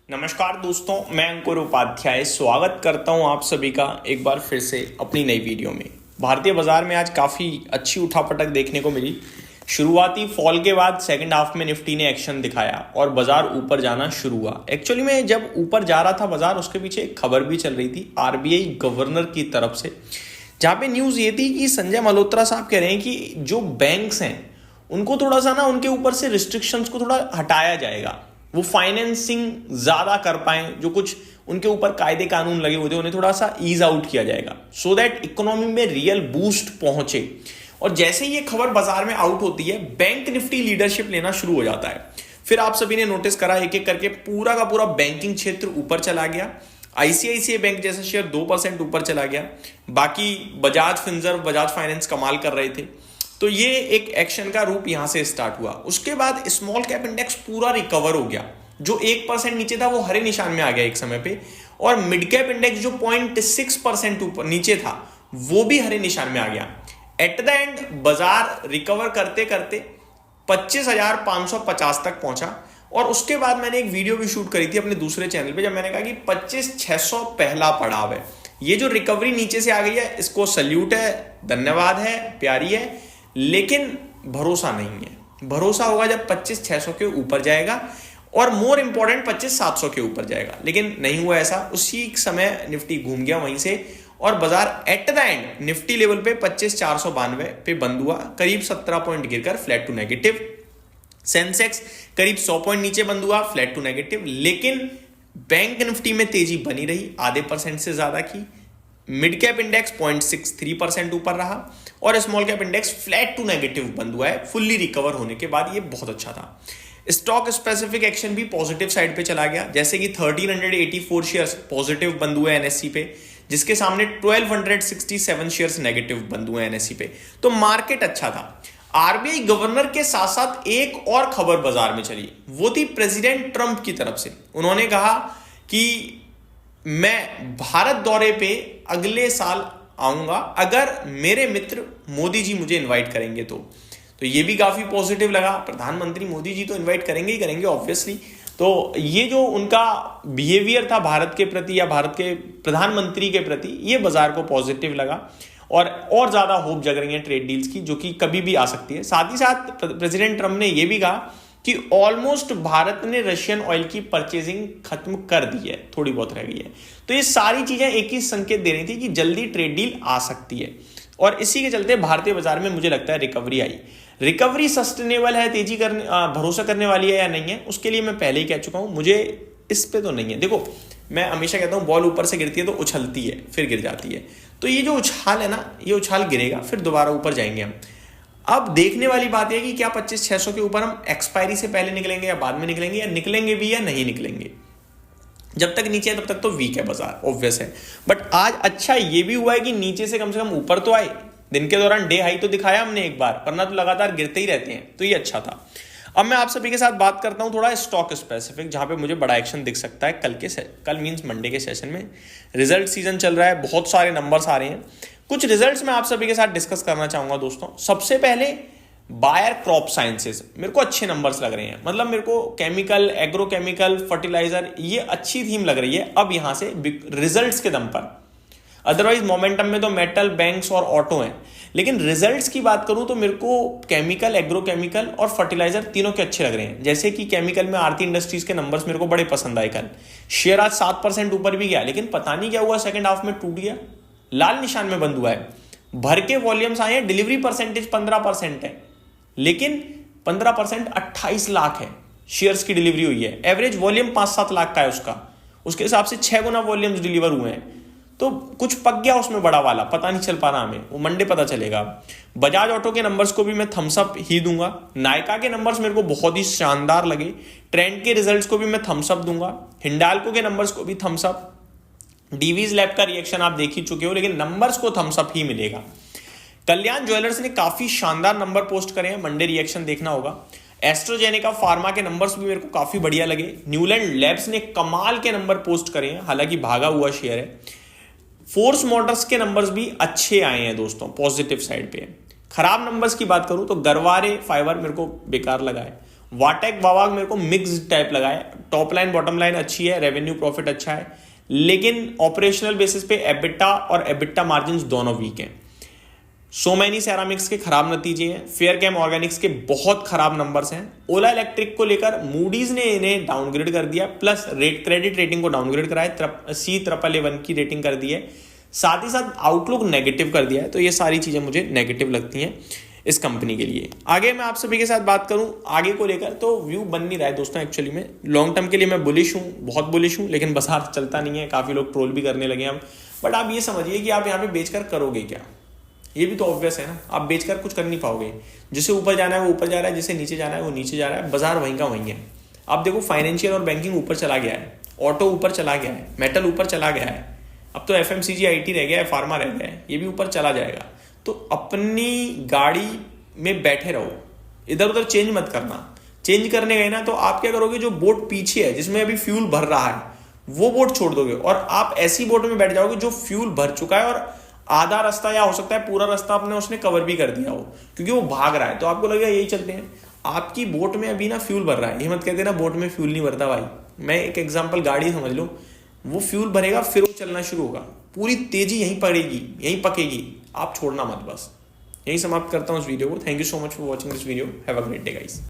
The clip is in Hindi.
नमस्कार दोस्तों, मैं अंकुर उपाध्याय स्वागत करता हूं आप सभी का एक बार फिर से अपनी नई वीडियो में। भारतीय बाजार में आज काफ़ी अच्छी उठापटक देखने को मिली। शुरुआती फॉल के बाद सेकंड हाफ में निफ्टी ने एक्शन दिखाया और बाजार ऊपर जाना शुरू हुआ। एक्चुअली में जब ऊपर जा रहा था बाजार, उसके पीछे एक खबर भी चल रही थी आरबीआई गवर्नर की तरफ से, जहाँ पे न्यूज़ ये थी कि संजय मल्होत्रा साहब कह रहे हैं कि जो बैंक्स हैं उनको थोड़ा सा ना उनके ऊपर से रिस्ट्रिक्शंस को थोड़ा हटाया जाएगा, वो फाइनेंसिंग ज्यादा कर पाए, जो कुछ उनके ऊपर कायदे कानून लगे हुए थे उन्हें थोड़ा सा ईज आउट किया जाएगा सो दैट इकोनॉमी में रियल बूस्ट पहुंचे। और जैसे ही ये खबर बाजार में आउट होती है, बैंक निफ्टी लीडरशिप लेना शुरू हो जाता है। फिर आप सभी ने नोटिस करा, एक एक करके पूरा का पूरा बैंकिंग क्षेत्र ऊपर चला गया। आईसीआईसीआई बैंक जैसा शेयर 2% ऊपर चला गया। बाकी बजाज फिनसर्व, बजाज फाइनेंस कमाल कर रहे थे। तो ये एक एक्शन का रूप यहां से स्टार्ट हुआ। उसके बाद स्मॉल कैप इंडेक्स पूरा रिकवर हो गया। जो 1% नीचे था वो हरे निशान में आ गया एक समय पे, और मिड कैप इंडेक्स जो 0.6% ऊपर नीचे था वो भी हरे निशान में आ गया। एट द एंड बाजार रिकवर करते करते 25,550 तक पहुंचा। और उसके बाद मैंने एक वीडियो भी शूट करी थी अपने दूसरे चैनल पे, जब मैंने कहा कि 25,600 पहला पड़ाव है। ये जो रिकवरी नीचे से आ गई है, इसको सल्यूट है, धन्यवाद है, प्यारी है, लेकिन भरोसा नहीं है। भरोसा होगा जब 25,600 के ऊपर जाएगा, और मोर इंपॉर्टेंट 25,700 के ऊपर जाएगा। लेकिन नहीं हुआ ऐसा। उसी समय निफ्टी घूम गया वहीं से, और बाजार at the end Nifty level पे 25,492 पे बंद हुआ, करीब 17 पॉइंट गिरकर फ्लैट टू नेगेटिव। सेंसेक्स करीब 100 पॉइंट नीचे बंद हुआ, फ्लैट टू नेगेटिव। लेकिन बैंक निफ्टी में तेजी बनी रही, आधे % से ज्यादा की। मिड कैप इंडेक्स 0.63% ऊपर रहा, और small cap index flat to negative बंद हुआ है फुल्ली रिकवर होने के बाद। ये बहुत अच्छा था। स्टॉक स्पेसिफिक एक्शन भी पॉजिटिव साइड पे चला गया, जैसे कि 1384 शेयर्स पॉजिटिव बंद हुए एनएससी पे, जिसके सामने 1267 शेयर्स नेगेटिव बंद हुए एनएससी पे। तो मार्केट अच्छा था। आरबीआई गवर्नर के साथ साथ एक और खबर बाजार में चली, वो थी प्रेसिडेंट ट्रंप की तरफ से। उन्होंने कहा कि मैं भारत दौरे पे अगले साल आऊंगा अगर मेरे मित्र मोदी जी मुझे इनवाइट करेंगे तो ये भी काफी पॉजिटिव लगा। प्रधानमंत्री मोदी जी तो इनवाइट करेंगे ही करेंगे ऑब्वियसली। तो ये जो उनका बिहेवियर था भारत के प्रति या भारत के प्रधानमंत्री के प्रति, ये बाजार को पॉजिटिव लगा, और ज्यादा होप जग रही है ट्रेड डील्स की, जो कि कभी भी आ सकती है। साथ ही साथ प्रेसिडेंट ट्रंप ने यह भी कहा कि ऑलमोस्ट भारत ने रशियन ऑयल की परचेजिंग खत्म कर दी है, थोड़ी बहुत रह गई है। तो ये सारी चीजें एक ही संकेत दे रही थी कि जल्दी ट्रेड डील आ सकती है, और इसी के चलते भारतीय बाजार में मुझे लगता है रिकवरी आई। रिकवरी सस्टेनेबल है, तेजी करने भरोसा करने वाली है या नहीं है, उसके लिए मैं पहले ही कह चुका हूं, मुझे इस पे तो नहीं है। देखो, मैं हमेशा कहता हूं बॉल ऊपर से गिरती है तो उछलती है, फिर गिर जाती है। तो ये जो उछाल है ना, ये उछाल गिरेगा, फिर दोबारा ऊपर जाएंगे हम। अब देखने वाली बात है कि क्या 25,600 के ऊपर हम एक्सपायरी से पहले निकलेंगे या बाद में निकलेंगे, या निकलेंगे भी या नहीं निकलेंगे। जब तक नीचे है तब तक तो वीक है बाजार, ऑब्वियस है। बट आज अच्छा ये भी हुआ है कि नीचे से कम ऊपर तो आए। दिन के दौरान डे हाई तो दिखाया हमने एक बार, वरना तो लगातार गिरते ही रहते हैं, तो ये अच्छा था। अब मैं आप सभी के साथ बात करता हूं थोड़ा स्टॉक स्पेसिफिक, जहां पे मुझे बड़ा एक्शन दिख सकता है कल मींस मंडे के सेशन में। रिजल्ट सीजन चल रहा है, बहुत सारे नंबर्स आ रहे हैं। कुछ रिजल्ट्स मैं आप सभी के साथ डिस्कस करना चाहूंगा दोस्तों। सबसे पहले बायर क्रॉप साइंसेज, मेरे को अच्छे नंबर्स लग रहे हैं। मतलब मेरे को केमिकल, एग्रोकेमिकल, फर्टिलाइजर, ये अच्छी थीम लग रही है अब यहां से रिजल्ट्स के दम पर। अदरवाइज मोमेंटम में तो मेटल, बैंक्स और ऑटो हैं, लेकिन रिजल्ट्स की बात करूं तो मेरे को केमिकल, एग्रोकेमिकल और फर्टिलाइजर तीनों के अच्छे लग रहे हैं। जैसे कि केमिकल में आरती इंडस्ट्रीज के नंबर्स मेरे को बड़े पसंद आए कल। शेयर आज 7% ऊपर भी गया, लेकिन पता नहीं क्या हुआ, सेकंड हाफ में टूट गया, लाल निशान में बंद हुआ है। भर के वॉल्यूम्स आए हैं, डिलीवरी परसेंटेज 15% है, लेकिन 15% 28 लाख है शेयर्स की डिलीवरी हुई है। एवरेज वॉल्यूम 5-7 लाख का है उसके हिसाब से 6 गुना वॉल्यूम्स डिलीवर हुए हैं। तो कुछ पक गया उसमें बड़ा वाला, पता नहीं चल पा रहा हमें, वो मंडे पता चलेगा। बजाज ऑटो के नंबर्स को भी मैं थम्स अप ही दूंगा। नायका के नंबर्स मेरे को बहुत ही शानदार लगे। ट्रेंड के रिजल्ट्स को भी मैं थम्स अप दूंगा। हिंडाल्को के नंबर्स को भी थम्स अप। डीवीज लैब का रिएक्शन आप देख ही चुके हो, लेकिन नंबर्स को थम्स अप ही मिलेगा। कल्याण ज्वेलर्स ने काफी शानदार नंबर पोस्ट करे हैं, मंडे रिएक्शन देखना होगा। एस्ट्रोजेनेका फार्मा के नंबर्स भी मेरे को काफी बढ़िया लगे। न्यूलैंड लैब्स ने कमाल के नंबर पोस्ट करे हैं, हालांकि भागा हुआ शेयर है। फोर्स मोटर्स के नंबर्स भी अच्छे आए हैं दोस्तों, पॉजिटिव साइड पे। खराब नंबर्स की बात करूं तो गरवारे फाइबर मेरे को बेकार लगा है, वाटेक वावाक मेरे को मिक्स टाइप लगा है, टॉप लाइन बॉटम लाइन अच्छी है, रेवेन्यू प्रॉफिट अच्छा है, लेकिन ऑपरेशनल बेसिस पे एबिटा और एबिटा मार्जिन दोनों वीक हैं। सोमैनी सेरामिक्स के खराब नतीजे हैं, फेयर कैम ऑर्गेनिक्स के बहुत खराब नंबर्स हैं। ओला इलेक्ट्रिक को लेकर मूडीज ने इन्हें डाउनग्रेड कर दिया, प्लस क्रेडिट रेटिंग को डाउनग्रेड करा है, C++1 की रेटिंग कर दी है, साथ ही साथ आउटलुक नेगेटिव कर दिया है। तो ये सारी चीजें मुझे नेगेटिव लगती हैं इस कंपनी के लिए। आगे मैं आप सभी के साथ बात करूं आगे को लेकर, तो व्यू बन नहीं रहा है दोस्तों। एक्चुअली में लॉन्ग टर्म के लिए मैं बुलिश हूं, बहुत बुलिश हूं, लेकिन बाजार चलता नहीं है, काफी लोग ट्रोल भी करने लगे अब। बट आप ये समझिए कि आप यहाँ पे बेचकर करोगे क्या, ये भी तो ऑब्वियस है ना। आप बेचकर कुछ कर नहीं पाओगे, जिसे ऊपर जाना है वो ऊपर जा रहा है, जिसे नीचे जाना है वो नीचे जा रहा है, बाजार वहीं का वहीं है। आप देखो फाइनेंशियल और बैंकिंग ऊपर चला गया है, ऑटो ऊपर चला गया है, मेटल ऊपर चला गया है, अब तो FMCG IT रह गया है, फार्मा रह गया है, ये भी ऊपर चला जाएगा। तो अपनी गाड़ी में बैठे रहो, इधर उधर चेंज मत करना। चेंज करने गए ना तो आप क्या करोगे, जो बोट पीछे है जिसमें अभी फ्यूल भर रहा है वो बोट छोड़ दोगे और आप ऐसी बोट में बैठ जाओगे जो फ्यूल भर चुका है और आधा रास्ता या हो सकता है पूरा रास्ता अपने उसने कवर भी कर दिया हो, क्योंकि वो भाग रहा है। तो आपको लगेगा यही चलते हैं, आपकी बोट में अभी ना फ्यूल भर रहा है। ये मत कहते ना बोट में फ्यूल नहीं भरता भाई। मैं एक एग्जांपल गाड़ी समझ लो, वो फ्यूल भरेगा फिर वो चलना शुरू होगा, पूरी तेजी यहीं पड़ेगी, यहीं पकेगी, आप छोड़ना मत। बस यही समाप्त करता हूँ इस वीडियो को। Thank you so much for watching this video. Have a great day guys.